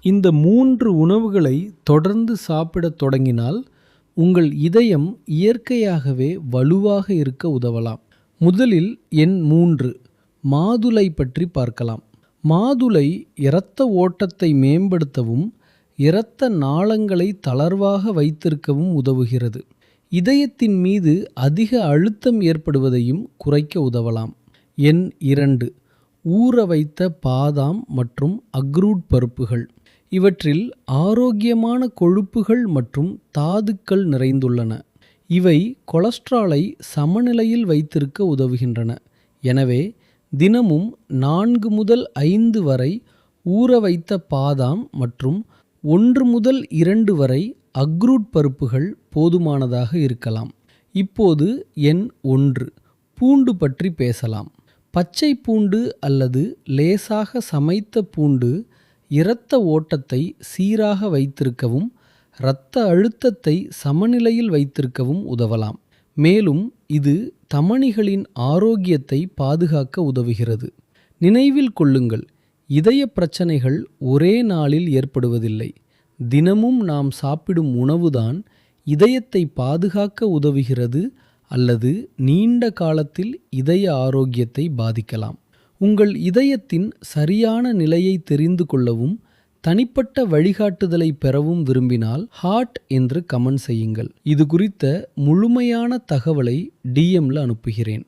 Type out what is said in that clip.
இந்த 3 உணவுகளை தொடர்ந்து சாப்பிடத் தொடங்கினால் உங்கள் இதயம் இயற்கையாகவே வலுவாக இருக்க உதவலாம். முதலில் எண் 3 மாதுளை பற்றி பார்க்கலாம். மாதுளை இரத்த ஓட்டத்தை மேம்படுத்தவும் இரத்த நாளங்களை தளர்வாக வைத்திருக்கவும் உதவுகிறது. இதயத்தின் மீது அதிக அழுத்தம் ஏற்படுவதையும் குறைக்க உதவலாம். எண் 2 ஊற வைத்த பாதாம் மற்றும் அக்ரூட் பருப்புகள். இவற்றில் ஆரோக்கியமான கொழுப்புகள் மற்றும் தாதுக்கள் நிறைந்துள்ளன. இவை கொலஸ்ட்ராலை சமநிலையில் வைத்திருக்க உதவுகின்றன. எனவே தினமும் 4 முதல் 5 வரை ஊற வைத்த பாதாம் மற்றும் 1 முதல் 2 வரை அக்ரூட் பருப்புகள் போதுமானதாக இருக்கலாம். இப்போது எண் 1 பூண்டு பற்றி பேசலாம். பச்சை பூண்டு அல்லது லேசாக சமைத்த பூண்டு இரத்த ஓட்டத்தை சீராக வைத்திருக்கவும் இரத்த அழுத்தத்தை சமநிலையில் வைத்திருக்கவும் உதவலாம். மேலும் இது தமனிகளின் ஆரோக்கியத்தை பாதுகாக்க உதவுகிறது. நினைவில் கொள்ளுங்கள், இதய பிரச்சனைகள் ஒரே நாளில் ஏற்படுவதில்லை. தினமும் நாம் சாப்பிடும் உணவுதான் இதயத்தை பாதுகாக்க உதவுகிறது அல்லது நீண்ட காலத்தில் இதய ஆரோக்கியத்தை பாதிக்கலாம். உங்கள் இதயத்தின் சரியான நிலையை தெரிந்து கொள்ளவும் தனிப்பட்ட வழிகாட்டுதலை பெறவும் விரும்பினால் ஹார்ட் என்று கமெண்ட் செய்யுங்கள். இது குறித்த முழுமையான தகவலை டிஎம்ல அனுப்புகிறேன்.